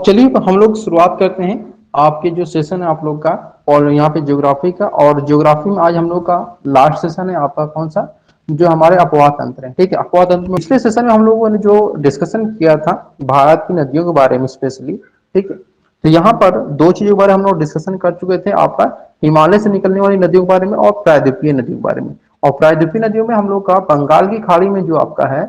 चलिए हम लोग शुरुआत करते हैं आपके जो सेशन है आप लोग का। और यहाँ पे ज्योग्राफी का, और ज्योग्राफी में आज हम लोग का लास्ट सेशन है आपका कौन सा, जो हमारे अपवाह तंत्र है। ठीक है, अपवाह तंत्र में पिछले सेशन में हम लोगों ने जो डिस्कशन किया था भारत की नदियों के बारे में स्पेशली। ठीक है, तो यहाँ पर दो चीजों के बारे में हम लोग डिस्कशन कर चुके थे, आपका हिमालय से निकलने वाली नदियों के बारे में और प्रायद्वीपीय नदियों के बारे में। और प्रायद्वीपीय नदियों में हम लोग का बंगाल की खाड़ी में जो आपका है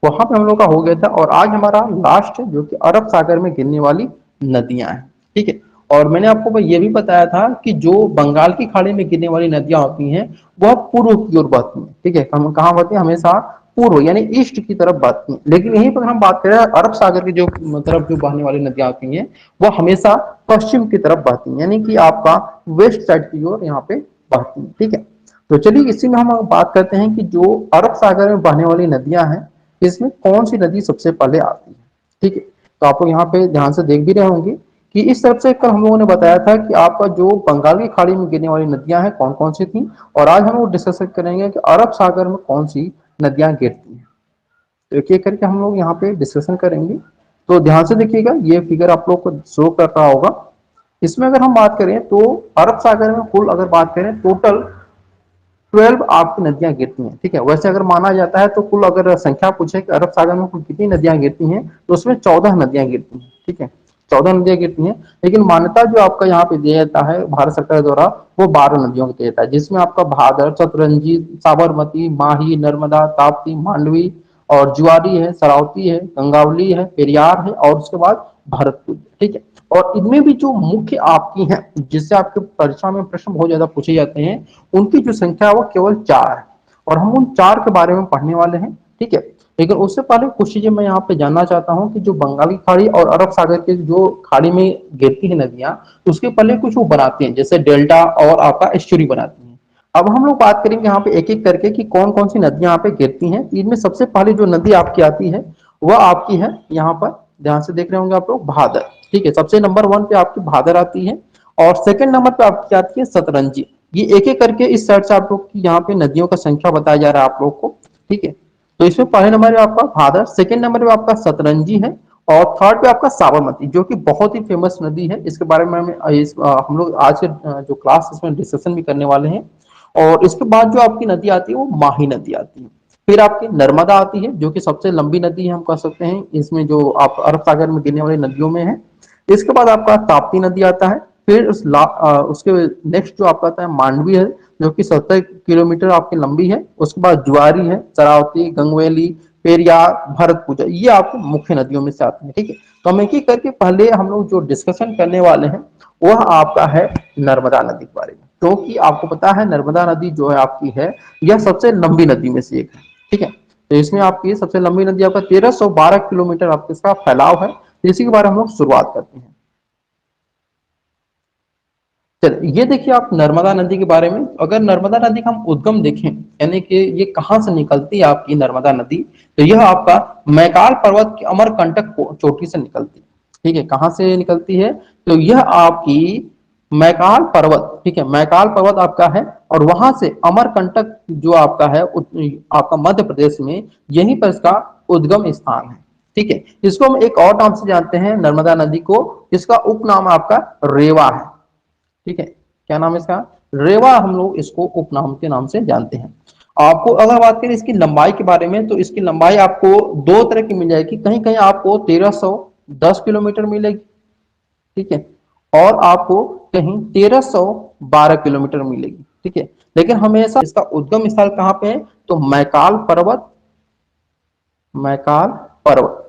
वहां पे हम लोग का हो गया था। और आज हमारा लास्ट है जो कि अरब सागर में गिरने वाली नदियां हैं। ठीक है, और मैंने आपको ये भी बताया था कि जो बंगाल की खाड़ी में गिरने वाली नदियां होती हैं वह पूर्व की ओर बहती हैं। ठीक है, हम कहाँ बहती हैं, हमेशा पूर्व यानी ईस्ट की तरफ बहती हैं। लेकिन यहीं पर हम बात करें अरब सागर की जो तरफ जो बहने वाली नदियां होती हैं वह हमेशा पश्चिम की तरफ बहती हैं, यानी कि आपका वेस्ट साइड की ओर यहाँ पे बहती हैं। ठीक है, तो चलिए इसी में हम बात करते हैं कि जो अरब सागर में बहने वाली नदियां हैं इसमें कौन सी नदी सबसे पहले आती है। ठीक है, तो आप लोग यहाँ पे ध्यान से देख भी रहे होंगे कि इस तरफ से कल हम लोगों ने बताया था कि आपका जो बंगाल की खाड़ी में गिरने वाली नदियां हैं कौन कौन सी थी, और आज हम लोग डिस्कस करेंगे कि अरब सागर में कौन सी नदियां गिरती हैं। तो एक एक करके हम लोग यहाँ पे डिस्कशन करेंगे। तो ध्यान से देखिएगा, ये फिगर आप लोग को शो कर रहा होगा। इसमें अगर हम बात करें तो अरब सागर में कुल अगर बात करें टोटल 12 आपकी नदियां गिरती हैं। ठीक है, वैसे अगर माना जाता है तो कुल अगर संख्या पूछे कि अरब सागर में कुल कितनी नदियां गिरती हैं तो उसमें 14 नदियां गिरती हैं। ठीक है, 14 नदियां गिरती हैं, लेकिन मान्यता जो आपका यहाँ पे दिया जाता है भारत सरकार द्वारा वो 12 नदियों को दिया जाता है, जिसमें आपका भादर, सतरंजी, साबरमती, माही, नर्मदा, ताप्ती, मांडवी और जुआरी है, सरावती है, गंगावली है, पेरियार है और उसके बाद भरतपुर। ठीक है, और इनमें भी जो मुख्य आपकी हैं जिससे आपके परीक्षा में प्रश्न बहुत ज्यादा पूछे जाते हैं उनकी जो संख्या है वो केवल 4 है, और हम उन 4 के बारे में पढ़ने वाले हैं। ठीक है, लेकिन उससे पहले कुछ चीजें मैं यहाँ पे जानना चाहता हूँ कि जो बंगाली खाड़ी और अरब सागर के जो खाड़ी में गिरती है नदियां उसके पहले कुछ वो बनाती हैं, जैसे डेल्टा और आपका एस्चुरी बनाती हैं। अब हम लोग बात करेंगे यहाँ पे एक एक करके कि कौन कौन सी नदियां यहाँ पे गिरती हैं। इनमें सबसे पहले जो नदी आपकी आती है वह आपकी है यहाँ पर, ध्यान से देख रहे होंगे आप लोग, भादर। ठीक है, सबसे नंबर 1 पे आपकी भादर आती है, और सेकंड नंबर पे आपकी आती है सतरंजी। ये एक एक करके इस साइड से आप लोग की यहाँ पे नदियों का संख्या बताया जा रहा है आप लोग को। ठीक है, तो इसमें पहले नंबर पे आपका भादर, सेकंड नंबर पे आपका सतरंजी है, और थर्ड पे आपका साबरमती जो कि बहुत ही फेमस नदी है। इसके बारे में हम लोग आज के जो क्लास इसमें डिस्कशन भी करने वाले हैं। और इसके बाद जो आपकी नदी आती है वो माही नदी आती है। फिर आपकी नर्मदा आती है जो कि सबसे लंबी नदी है हम कह सकते हैं, इसमें जो आप अरब सागर में गिरने वाली नदियों में है। इसके बाद आपका ताप्ती नदी आता है। फिर उसके नेक्स्ट जो आपका आता है मांडवी है जो कि 70 किलोमीटर आपकी लंबी है। उसके बाद जुआरी है, शरावती, गंगवेली, पेरियार, भरतपुर, ये आपको मुख्य नदियों में से आती है। ठीक है, तो हम एक एक करके पहले हम लोग जो डिस्कशन करने वाले हैं वह आपका है नर्मदा नदी के बारे में, क्योंकि आपको पता है नर्मदा नदी जो है आपकी है यह सबसे लंबी नदी में से एक है। ठीक है, तो इसमें आपकी सबसे लंबी नदी आपका 1312 किलोमीटर आपके इसका फैलाव है। इसी के बारे में हम लोग शुरुआत करते हैं। चलिए ये देखिए आप नर्मदा नदी के बारे में, अगर नर्मदा नदी का हम उद्गम देखें यानी कि ये कहाँ से निकलती है आपकी नर्मदा नदी, तो यह आपका मैकाल पर्वत की अमरकंटक चोटी से निकलती है। ठीक है, कहाँ से निकलती है, तो यह आपकी मैकाल पर्वत, ठीक है, मैकाल पर्वत आपका है, और वहां से अमरकंटक जो आपका है आपका मध्य प्रदेश में, यहीं पर इसका उद्गम स्थान है। ठीक है, इसको हम एक और नाम से जानते हैं नर्मदा नदी को, इसका उपनाम आपका रेवा है। ठीक है, क्या नाम है इसका, रेवा, हम लोग इसको उपनाम के नाम से जानते हैं। आपको अगर बात करें इसकी लंबाई के बारे में तो इसकी लंबाई आपको दो तरह की मिल जाएगी, कहीं कहीं आपको 1310 किलोमीटर मिलेगी। ठीक है, और आपको कहीं 1312 किलोमीटर मिलेगी। ठीक है, लेकिन हमेशा इसका उद्गम स्थल कहाँ पे है, तो मैकाल पर्वत, मैकाल पर्वत।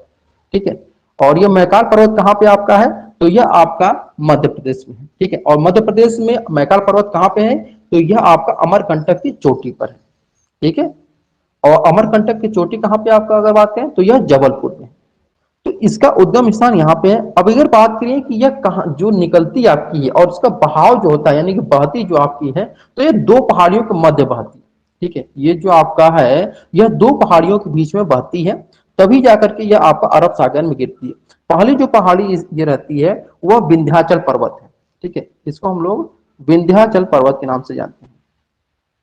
ठीक है, और ये मैकाल पर्वत कहाँ पे आपका है, तो यह आपका मध्य प्रदेश में है। ठीक है, और मध्य प्रदेश में मैकाल पर्वत कहाँ पे है, तो यह आपका अमरकंटक की चोटी पर है। ठीक है, और अमरकंटक की चोटी कहाँ पे आपका अगर बात करें तो यह जबलपुर में। तो इसका उद्गम स्थान यहाँ पे है। अब अगर बात करें कि यह कहाँ जो निकलती आपकी है और इसका बहाव जो होता है यानी कि बहती जो आपकी है, तो ये दो पहाड़ियों के मध्य बहती है। ठीक है, ये जो आपका है यह दो पहाड़ियों के बीच में बहती है, तभी जाकर के यह आपका अरब सागर में गिरती है। पहली जो पहाड़ी ये रहती है वह विंध्याचल पर्वत है। ठीक है, इसको हम लोग विंध्याचल पर्वत के नाम से जानते हैं,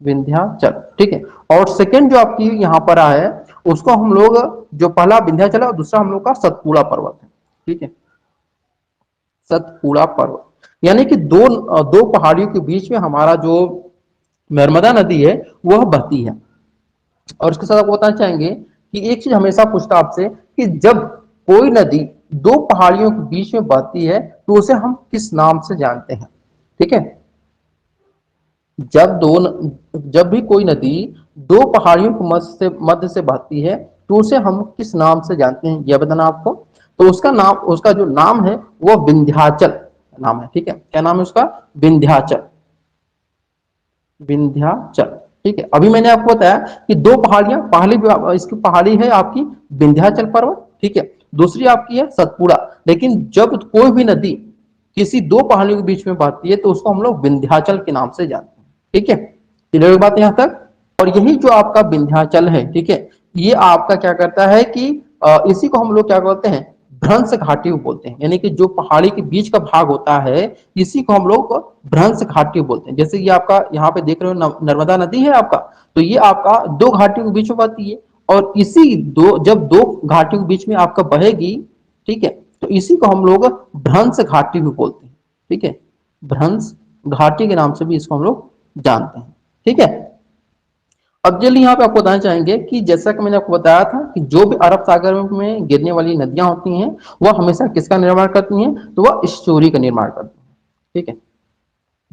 विंध्याचल। ठीक है, और सेकंड जो आपकी यहाँ पर है उसको हम लोग, जो पहला विंध्याचल है और दूसरा हम लोग का सतपुड़ा पर्वत है। ठीक है, सतपुड़ा पर्वत, यानी कि दो पहाड़ियों के बीच में हमारा जो नर्मदा नदी है वह बहती है। और उसके साथ आपको बताना चाहेंगे कि एक चीज हमेशा पूछता आपसे कि जब कोई नदी दो पहाड़ियों के बीच में बहती है तो उसे हम किस नाम से जानते हैं? ठीक है, जब भी कोई नदी दो पहाड़ियों के मध्य से बहती है तो उसे हम किस नाम से जानते हैं, यह बताना आपको। तो उसका जो नाम है वो विंध्याचल नाम है। ठीक है, क्या नाम है उसका? विंध्याचल। विंध्याचल। ठीक है, अभी मैंने आपको बताया कि दो पहाड़ियां, पहली इसकी पहाड़ी है आपकी विंध्याचल पर्वत, ठीक है, दूसरी आपकी है सतपुड़ा। लेकिन जब कोई भी नदी किसी दो पहाड़ियों के बीच में बहती है तो उसको हम लोग विंध्याचल के नाम से जानते हैं। ठीक है, क्लियर बात यहां तक? और यही जो आपका विंध्याचल है, ठीक है, ये आपका क्या करता है कि इसी को हम लोग क्या बोलते हैं, भ्रंश घाटी बोलते हैं। यानी कि जो पहाड़ी के बीच का भाग होता है इसी को हम लोग भ्रंश घाटी बोलते हैं। जैसे ये आपका यहाँ पे देख रहे हो नर्मदा नदी है आपका, तो ये आपका दो घाटियों के बीच में बहती है। और इसी जब दो घाटियों के बीच में आपका बहेगी, ठीक है, तो इसी को हम लोग भ्रंश घाटी भी बोलते हैं। ठीक है, भ्रंश घाटी के नाम से भी इसको हम लोग जानते हैं। ठीक है, अब जल्दी यहाँ पे आपको बताना चाहेंगे कि जैसा कि मैंने आपको बताया था कि जो भी अरब सागर में गिरने वाली नदियां होती हैं वह हमेशा किसका निर्माण करती हैं? तो वह स्टोरी का निर्माण करती हैं। ठीक है,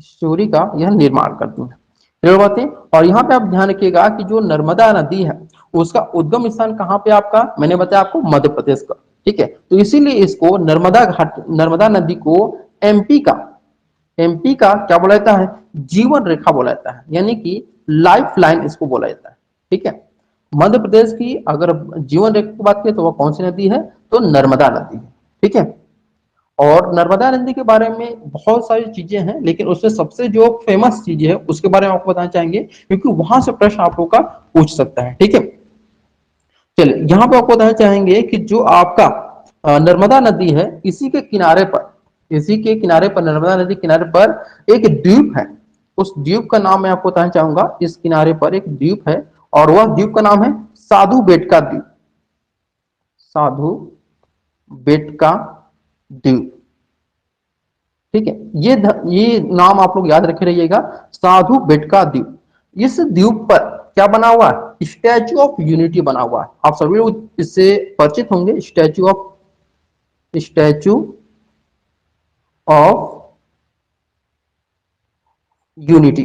स्टोरी का यह निर्माण करती हैं। क्लियर बातें? और यहाँ पे आप ध्यान रखिएगा कि जो नर्मदा नदी है उसका उद्गम स्थान कहाँ पे आपका? मैंने बताया आपको मध्य प्रदेश का। ठीक है, तो इसीलिए इसको नर्मदा नदी को एमपी का क्या बोला जाता है? जीवन रेखा बोला जाता है, यानी कि लाइफ लाइन इसको बोला जाता है। ठीक है, मध्य प्रदेश की अगर जीवन रेखा की बात करें तो वह कौन सी नदी है? तो नर्मदा नदी है। ठीक है, और नर्मदा नदी के बारे में बहुत सारी चीजें हैं, लेकिन उसमें सबसे जो फेमस चीज है उसके बारे में आपको बताना चाहेंगे, क्योंकि वहां से प्रश्न आप लोग का पूछ सकता है। ठीक है, चलिए यहाँ पे आपको बताना चाहेंगे कि जो आपका नर्मदा नदी है इसी के किनारे पर नर्मदा नदी किनारे पर एक द्वीप है। उस द्वीप का नाम मैं आपको बताना चाहूंगा। इस किनारे पर एक द्वीप है और वह द्वीप का नाम है साधु बेटका द्वीप। साधु बेटका द्वीप। ठीक है, ये नाम आप लोग याद रखे रहिएगा, साधु बेटका द्वीप। इस द्वीप पर क्या बना हुआ है? स्टैचू ऑफ यूनिटी बना हुआ है। आप सभी लोग इससे परिचित होंगे, स्टैचू ऑफ यूनिटी।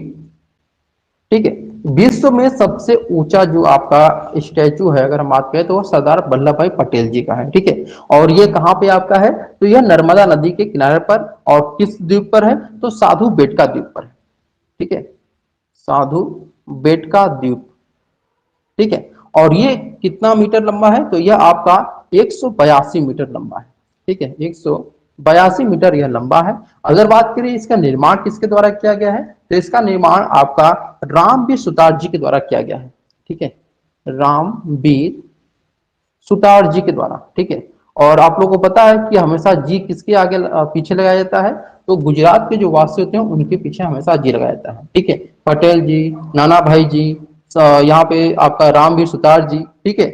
ठीक है, विश्व में सबसे ऊंचा जो आपका स्टैचू है अगर हम बात करें तो वो सरदार वल्लभ भाई पटेल जी का है। ठीक है, और ये कहां पे आपका है? तो यह नर्मदा नदी के किनारे पर, और किस द्वीप पर है? तो साधु बेटका द्वीप पर है। ठीक है, साधु बेटका द्वीप। ठीक है, और ये कितना मीटर लंबा है? तो यह आपका 182 मीटर लंबा है। ठीक है, 182 मीटर यह लंबा है। अगर बात करें इसका निर्माण किसके द्वारा किया गया है, तो इसका निर्माण आपका रामवीर सुतार जी के द्वारा किया गया है। ठीक है, रामवीर सुतार जी के द्वारा। ठीक है, और आप लोगों को पता है कि हमेशा जी किसके आगे पीछे लगाया जाता है? तो गुजरात के जो वासी होते हैं उनके पीछे हमेशा जी लगाया जाता है। ठीक है, पटेल जी, नाना भाई जी, यहाँ पे आपका रामवीर सुतार जी। ठीक है,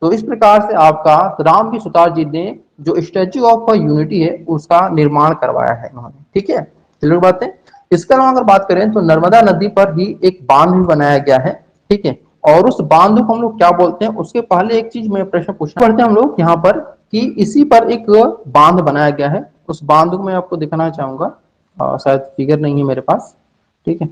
तो इस प्रकार से आपका रामवीर सुतार जी ने जो स्टैच्यू ऑफ यूनिटी है उसका निर्माण करवाया है उन्होंने। ठीक है, क्लियर बात है? इसके अलावा अगर बात करें तो नर्मदा नदी पर ही एक बांध भी बनाया गया है। ठीक है, और उस बांध को हम लोग क्या बोलते हैं? उसके पहले एक चीज मैं प्रश्न पूछना पड़ते हैं हम लोग यहाँ पर कि इसी पर एक बांध बनाया गया है। उस बांध को मैं आपको दिखाना चाहूंगा, शायद फिगर नहीं है मेरे पास। ठीक है,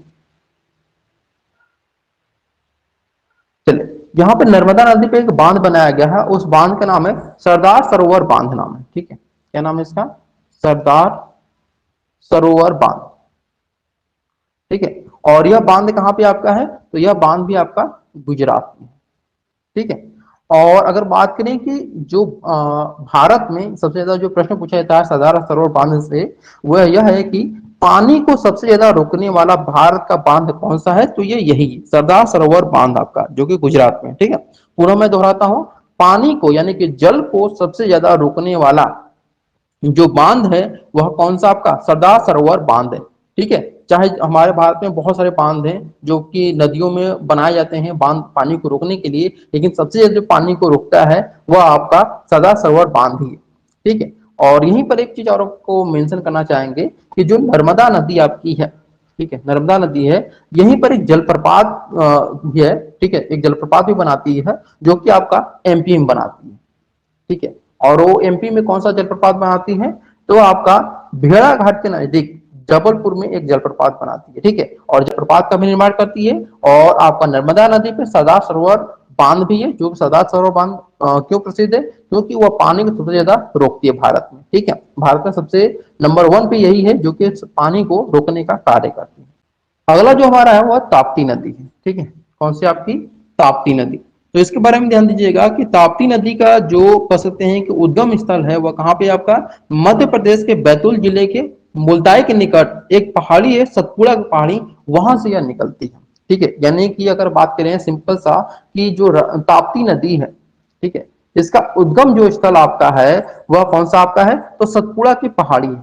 चलिए यहाँ पे नर्मदा नदी पे एक बांध बनाया गया है, उस बांध का नाम है सरदार सरोवर बांध नाम है। ठीक है, क्या नाम है इसका? सरदार सरोवर बांध। ठीक है, और यह बांध कहाँ पे आपका है? तो यह बांध भी आपका गुजरात में। ठीक है, और अगर बात करें कि जो भारत में सबसे ज्यादा जो प्रश्न पूछा जाता है सरदार सरोवर बांध से, वह यह है कि पानी को सबसे ज्यादा रोकने वाला भारत का बांध कौन सा है? तो ये यही सरदार सरोवर बांध आपका, जो कि गुजरात में। ठीक है, पूरा मैं दोहराता हूं, पानी को यानी कि जल को सबसे ज्यादा रोकने वाला जो बांध है वह कौन सा आपका? सरदार सरोवर बांध है। ठीक है, चाहे हमारे भारत में बहुत सारे बांध हैं जो कि नदियों में बनाए जाते हैं बांध पानी को रोकने के लिए, लेकिन सबसे ज्यादा जो पानी को रोकता है वह आपका सरदार सरोवर बांध ही है। ठीक है, और यहीं पर एक चीज और आपको मेंशन करना चाहेंगे कि जो नर्मदा नदी आपकी है, ठीक है, नर्मदा नदी है, यहीं पर एक जलप्रपात भी है, ठीक है, एक जलप्रपात भी बनाती है जो कि आपका एमपी में बनाती है, ठीक है। और वो एमपी में कौन सा जलप्रपात बनाती है, तो आपका भेड़ाघाट के नजदीक जबलपुर में एक जलप्रपात बनाती है, ठीक है। और जलप्रपात का भी निर्माण करती है। और आपका नर्मदा नदी पे सरदार सरोवर बांध भी है, जो सरदार सरोवर बांध क्यों प्रसिद्ध है, क्योंकि वह पानी को सबसे ज्यादा रोकती है भारत में, ठीक है। भारत का सबसे नंबर 1 पे यही है जो कि पानी को रोकने का कार्य करती है। अगला जो हमारा है वह ताप्ती नदी है, ठीक है। कौन सी आपकी, ताप्ती नदी। तो इसके बारे में ध्यान दीजिएगा कि ताप्ती नदी का जो कह सकते हैं कि उद्गम स्थल है वह कहाँ पे आपका मध्य प्रदेश के बैतूल जिले के मुल्ताई के निकट एक पहाड़ी है, सतपुड़ा की पहाड़ी, वहां से यह निकलती है, ठीक है। यानी कि अगर बात करें सिंपल सा कि जो ताप्ती नदी है, ठीक है, इसका उद्गम जो स्थल आपका है वह कौन सा आपका है, तो सतपुड़ा की पहाड़ी है,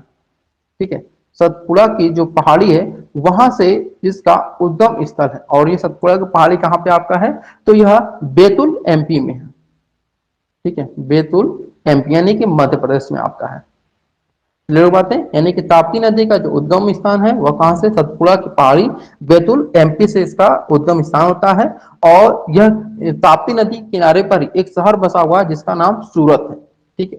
ठीक है। सतपुड़ा की जो पहाड़ी है वहां से इसका उद्गम स्थल है। और ये सतपुड़ा की पहाड़ी कहाँ पे आपका है, तो यह बैतूल एमपी में है, ठीक है, बैतूल एमपी यानी कि मध्य प्रदेश में आपका है। क्लियर बातें, यानी कि ताप्ती नदी का जो उद्गम स्थान है वह कहां से, सतपुड़ा की पहाड़ी, बैतूल एमपी से इसका उद्गम स्थान होता है। और यह ताप्ती नदी के किनारे पर एक शहर बसा हुआ है जिसका नाम सूरत है, ठीक है।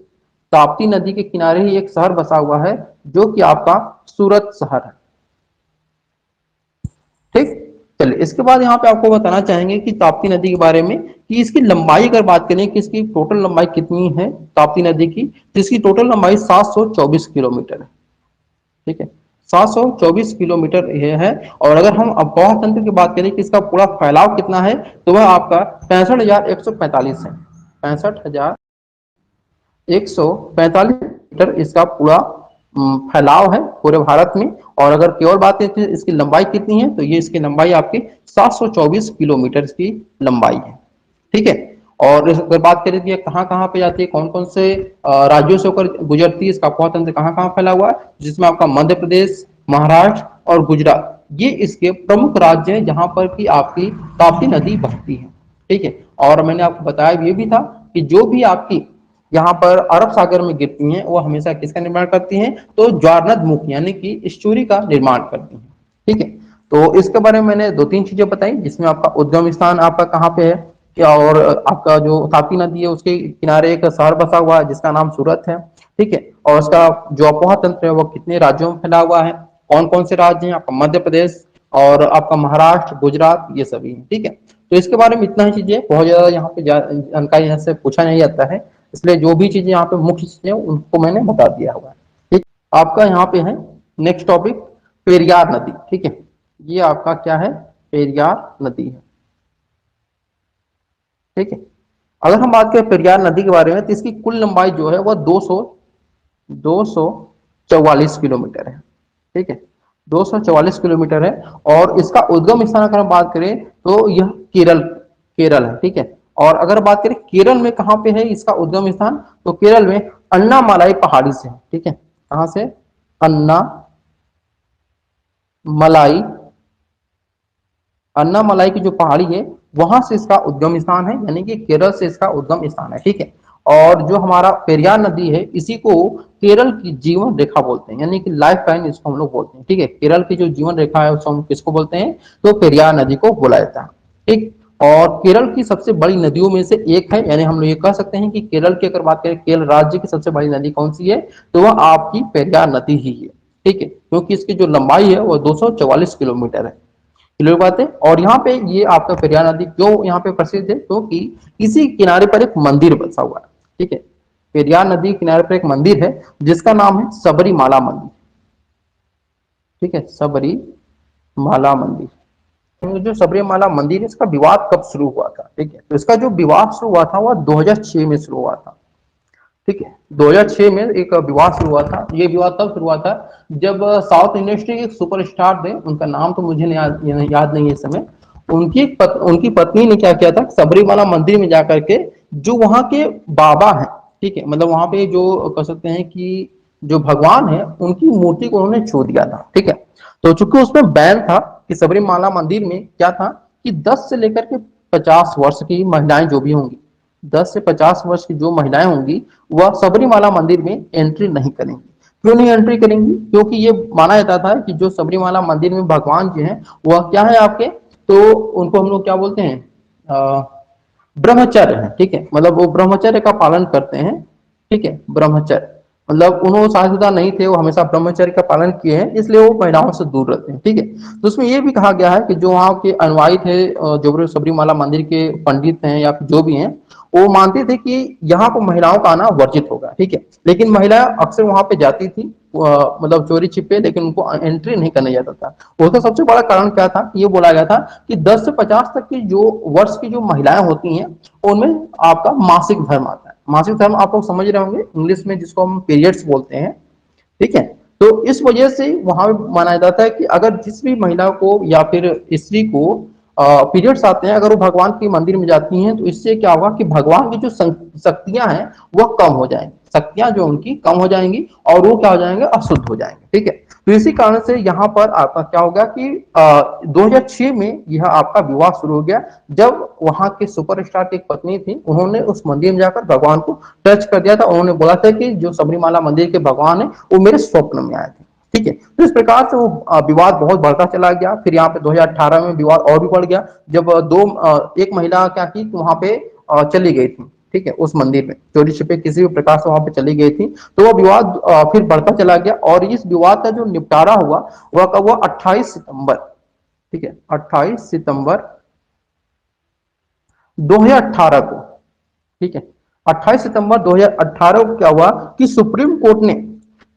ताप्ती नदी के किनारे ही एक शहर बसा हुआ है जो कि आपका सूरत शहर है, ठीक। चलिए इसके बाद यहाँ पे आपको बताना चाहेंगे कि ताप्ती नदी के बारे में कि इसकी लंबाई अगर बात करें कि इसकी टोटल लंबाई कितनी है ताप्ती नदी की, जिसकी टोटल लंबाई 724 किलोमीटर है, ठीक है, 724 किलोमीटर यह है। और अगर हम अफवाह तंत्र की बात करें कि इसका पूरा फैलाव कितना है, तो वह आपका 65,145 है, 65,145 मीटर इसका पूरा फैलाव है पूरे भारत में। और अगर केवल बात करें कि इसकी लंबाई कितनी है, तो ये इसकी लंबाई आपकी 724 किलोमीटर इसकी लंबाई है, ठीक है। और अगर बात करें कि कहाँ कहाँ पे जाती है, कौन कौन से राज्यों से होकर गुजरती है, इसका अफवाह तंत्र कहाँ कहाँ फैला हुआ है, जिसमें आपका मध्य प्रदेश, महाराष्ट्र और गुजरात, ये इसके प्रमुख राज्य हैं जहां पर की आपकी ताप्ती नदी बहती है, ठीक है। और मैंने आपको बताया ये भी था कि जो भी आपकी यहाँ पर अरब सागर में गिरती हैं वो हमेशा किसका निर्माण करती हैं, तो ज्वारनद मुख यानी कि स्टोरी का निर्माण करती हैं, ठीक है। तो इसके बारे में मैंने 2-3 चीजें बताई, जिसमें आपका उद्गम स्थान आपका कहाँ पे है क्या, और आपका जो ताप्ती नदी है उसके किनारे एक शहर बसा हुआ है जिसका नाम सूरत है, ठीक है। और उसका जो अफवाह तंत्र है वो कितने राज्यों में फैला हुआ है, कौन कौन से राज्य हैं, आपका मध्य प्रदेश और आपका महाराष्ट्र, गुजरात, ये सभी है, ठीक है। तो इसके बारे में इतना ही चीजें, बहुत ज्यादा यहाँ पे जानकारी यहाँ से पूछा नहीं जाता है, इसलिए जो भी चीजें यहाँ पे मुख्य चीजें उनको मैंने बता दिया हुआ है, ठीक। आपका यहाँ पे है नेक्स्ट टॉपिक पेरियार नदी, ठीक है। ये आपका क्या है, पेरियार नदी है, ठीक है। अगर हम बात करें पेरियार नदी के बारे में तो इसकी कुल लंबाई जो है वह 244 किलोमीटर है, ठीक है, 244 किलोमीटर है। और इसका उद्गम स्थान अगर हम बात करें तो यह केरल केरल है, ठीक है। और अगर बात करें केरल में कहां पे है इसका उद्गम स्थान, तो केरल में अन्नामलाई पहाड़ी से है, ठीक है। कहां से, अन्ना मलाई, अन्नामलाई की जो पहाड़ी है वहां से इसका उद्गम स्थान है, यानी कि केरल से इसका उद्गम स्थान है, ठीक है। और जो हमारा पेरियार नदी है इसी को केरल की जीवन रेखा बोलते हैं, यानी कि लाइफ लाइन इसको हम लोग बोलते हैं, ठीक है। केरल की जो जीवन रेखा है उसको हम किसको बोलते हैं, तो पेरियार नदी को बोला जाता है, ठीक। और केरल की सबसे बड़ी नदियों में से एक है, यानी हम लोग ये कह सकते हैं कि केरल की अगर बात करें केरल राज्य की सबसे बड़ी नदी कौन सी है, तो वह आपकी पेरियार नदी ही है, ठीक है, क्योंकि इसकी जो लंबाई है वह 244 किलोमीटर है। क्लियर बात है। और यहाँ पे ये आपका पेरियार नदी क्यों यहाँ पे प्रसिद्ध है, क्योंकि इसी किनारे पर एक मंदिर बसा हुआ है, ठीक है। पेरियार नदी के किनारे पर एक मंदिर है जिसका नाम है सबरीमाला मंदिर, ठीक है, सबरीमाला मंदिर। तो जो सबरीमाला मंदिर है इसका विवाद कब शुरू हुआ था, ठीक है, तो इसका जो विवाद शुरू हुआ था वह 2006 में शुरू हुआ था, ठीक है। 2006 में एक विवाद शुरू हुआ था। ये विवाद तब शुरू हुआ था जब साउथ इंडस्ट्री के एक सुपरस्टार थे, उनका नाम तो मुझे याद नहीं है इस समय, उनकी पत्नी ने क्या किया था, सबरीमाला मंदिर में जाकर के जो वहां के बाबा हैं, ठीक है, मतलब वहां पे जो कह सकते हैं कि जो भगवान है उनकी मूर्ति को उन्होंने छू दिया था, ठीक है। तो चूंकि उसमें बैन था कि सबरीमाला मंदिर में क्या था कि 10 से लेकर के 50 वर्ष की महिलाएं जो भी होंगी 10 से 50 वर्ष की जो महिलाएं होंगी वह सबरीमाला मंदिर में एंट्री नहीं करेंगी। क्यों नहीं एंट्री करेंगी? क्योंकि ये माना जाता था कि जो सबरीमाला मंदिर में भगवान जी हैं वह क्या है आपके, तो उनको हम लोग क्या बोलते हैं, ब्रह्मचर्य है, ठीक है, मतलब वो ब्रह्मचर्य का पालन करते हैं, ठीक है, ब्रह्मचर्य मतलब उन्होंने शादीशुदा नहीं थे, वो हमेशा ब्रह्मचर्य का पालन किए हैं, इसलिए वो महिलाओं से दूर रहते हैं, ठीक है। तो उसमें ये भी कहा गया है कि जो वहाँ के अनुयायी थे, जो सबरीमाला मंदिर के पंडित हैं या फिर जो भी हैं, वो मानते थे कि यहाँ पर महिलाओं का आना वर्जित होगा, ठीक है, लेकिन महिलाएं अक्सर वहां पे जाती थी, मतलब चोरी छिपे, लेकिन उनको एंट्री नहीं करने जाता था। उसका सबसे बड़ा कारण क्या था, ये बोला गया था कि 10 से 50 तक की जो वर्ष की जो महिलाएं होती हैं उनमें आपका मासिक धर्म आता है। मासिक धर्म आप लोग समझ रहे होंगे, इंग्लिश में जिसको हम पीरियड्स बोलते हैं, ठीक है। तो इस वजह से वहां माना जाता है कि अगर जिस भी महिला को या फिर स्त्री को पीरियड्स आते हैं, अगर वो भगवान के मंदिर में जाती हैं, तो इससे क्या होगा कि भगवान की जो शक्तियां हैं वह कम हो जाएंगी, शक्तियां जो उनकी कम हो जाएंगी और वो क्या हो जाएंगे, अशुद्ध हो जाएंगे, ठीक है। तो इसी कारण से यहाँ पर आपका क्या होगा कि 2006 में यह आपका विवाह शुरू हो गया, जब वहां के सुपरस्टार की एक पत्नी थी, उन्होंने उस मंदिर में जाकर भगवान को टच कर दिया था। उन्होंने बोला था कि जो सबरीमाला मंदिर के भगवान है वो मेरे स्वप्न में आए थे, ठीक है। तो इस प्रकार से वो विवाद बहुत बढ़ता चला गया। फिर यहाँ पे 2018 में विवाद और भी बढ़ गया, जब एक महिला क्या की वहां पे चली गई थी, ठीक है, उस मंदिर में चोरी छिपे किसी भी प्रकार से वहां पे चली गई थी, तो वह विवाद फिर बढ़ता चला गया और इस विवाद का जो निपटारा हुआ वह कब हुआ, 28 सितंबर, ठीक है, 28 सितंबर 2018 को, ठीक है, 28 सितंबर 2018 को क्या हुआ कि सुप्रीम कोर्ट ने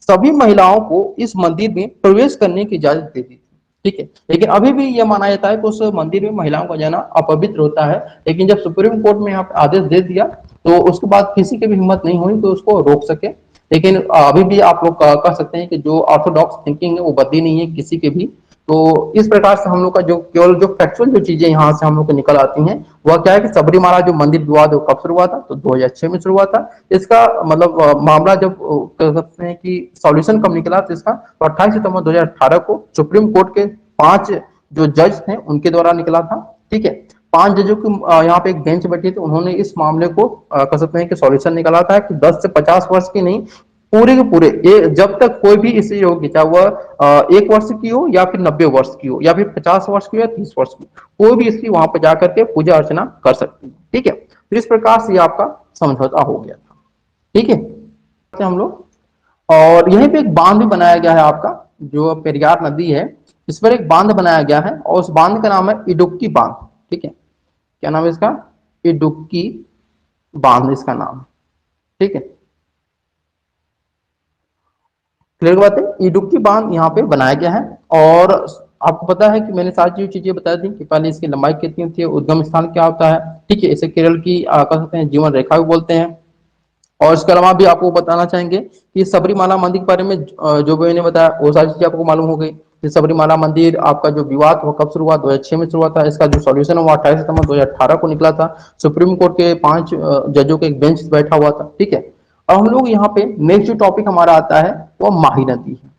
सभी महिलाओं को इस मंदिर में प्रवेश करने की इजाजत दे दी थी, ठीक है। लेकिन अभी भी यह माना जाता है कि उस मंदिर में महिलाओं का जाना अपवित्र होता है, लेकिन जब सुप्रीम कोर्ट में यहाँ आदेश दे दिया तो उसके बाद किसी की भी हिम्मत नहीं हुई कि उसको रोक सके। लेकिन अभी भी आप लोग कह सकते हैं कि जो ऑर्थोडॉक्स थिंकिंग है वो बदली नहीं है किसी के भी। तो इस प्रकार से हम लोग का जो केवल जो फैक्चुअल जो चीजें यहाँ से हम लोग को निकल आती हैं वह क्या है कि सबरीमाला जो मंदिर विवाद कब शुरू हुआ था, तो 2006 में शुरू हुआ था। इसका मतलब मामला जब कह सकते हैं कि सॉल्यूशन कब निकला, तो इसका तो 28 सितंबर 2018 को सुप्रीम कोर्ट के 5 जो जज थे उनके द्वारा निकला था, ठीक है। 5 जजों की यहाँ पे एक बेंच बैठी थी, उन्होंने इस मामले को कह सकते हैं कि सॉल्यूशन निकाला था कि 10 से 50 वर्ष की नहीं, पूरे के पूरे जब तक कोई भी स्त्री होगी, चाहे वह 1 वर्ष की हो या फिर 90 वर्ष की हो या फिर 50 वर्ष की हो या 30 वर्ष की, कोई भी स्त्री वहां पर जाकर के पूजा अर्चना कर सकती है, ठीक है। तो इस प्रकार से आपका समझौता हो गया था, ठीक है हम लोग। और यहीं पे एक बांध भी बनाया गया है आपका, जो पेरियार नदी है इस पर एक बांध बनाया गया है और उस बांध का नाम है इडुक्की बांध, ठीक है। क्या नाम है इसका, इडुक्की बांध इसका नाम, ठीक है। क्लियर बात है, इडुक्की बांध यहाँ पे बनाया गया है। और आपको पता है कि मैंने सारी चीजें बताई थी कि पहले इसकी लंबाई कितनी होती है, उद्गम स्थान क्या होता है, ठीक है, इसे केरल की कह सकते हैं जीवन रेखा भी बोलते हैं। और इसके अलावा भी आपको बताना चाहेंगे कि सबरीमाला मंदिर के बारे में जो भी मैंने बताया वो सारी चीजें आपको मालूम हो गई कि सबरीमाला मंदिर आपका जो विवाद हुआ कब शुरू हुआ, 2006 में शुरू हुआ था। इसका जो सॉल्यूशन हुआ 28 सितंबर 2018 को निकला था। सुप्रीम कोर्ट के 5 जजों के एक बेंच बैठा हुआ था, ठीक है। और हम लोग यहाँ पे नेक्स्ट जो टॉपिक हमारा आता है वो माही नदी है,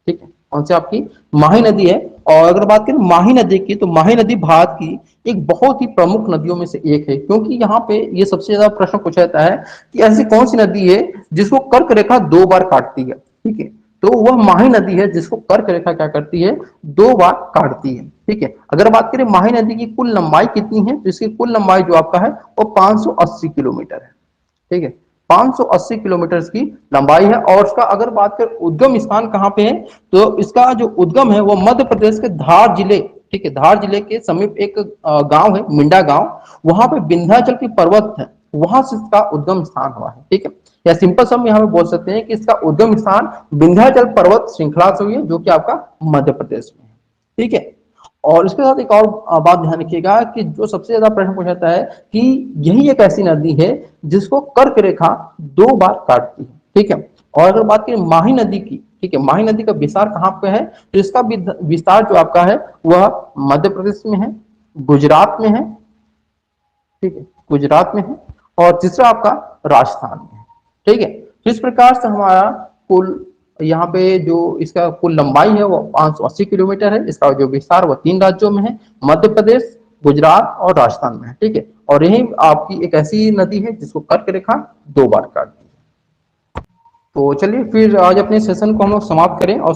ठीक है, कौन सी आपकी, माही नदी है। और अगर बात करें माही नदी की, तो माही नदी भारत की एक बहुत ही प्रमुख नदियों में से एक है, क्योंकि यहाँ पे ये सबसे ज्यादा प्रश्न पूछा जाता है कि ऐसी कौन सी नदी है जिसको कर्क रेखा 2 बार काटती है, ठीक है। तो वह माही नदी है जिसको कर्क रेखा क्या करती है, 2 बार काटती है, ठीक है। अगर बात करें माही नदी की कुल लंबाई कितनी है, तो इसकी कुल लंबाई जो आपका है वो 580 किलोमीटर है, ठीक है, 580 किलोमीटर की लंबाई है। और उसका अगर बात करें उद्गम स्थान कहाँ पे है, तो इसका जो उद्गम है वो मध्य प्रदेश के धार जिले, ठीक है, धार जिले के समीप एक गांव है मिंडा गांव, वहां पे विंध्याचल की पर्वत है, वहां से इसका उद्गम स्थान हुआ है, ठीक है। या सिंपल सम यहाँ पे बोल सकते हैं कि इसका उद्गम स्थान विंध्याचल पर्वत श्रृंखला से हुई है, जो कि आपका मध्य प्रदेश में है, ठीक है। और इसके साथ एक और बात ध्यान रखिएगा कि जो सबसे ज्यादा प्रश्न पूछा जाता है कि यही एक ऐसी नदी है जिसको कर्क रेखा 2 बार काटती है, ठीक है। और अगर बात करें माही नदी की, ठीक है, माही नदी का विस्तार कहाँ पे है, तो इसका विस्तार जो आपका है वह मध्य प्रदेश में है, गुजरात में है, ठीक है, गुजरात में है, और तीसरा आपका राजस्थान में है, ठीक है। तो इस प्रकार से हमारा कुल यहाँ पे जो इसका कुल लंबाई है वो 580 किलोमीटर है। इसका जो विस्तार वो 3 राज्यों में है, मध्य प्रदेश, गुजरात और राजस्थान में है, ठीक है। और यही आपकी एक ऐसी नदी है जिसको कर्क रेखा 2 बार काटती है। तो चलिए फिर आज अपने सेशन को हम लोग समाप्त करें और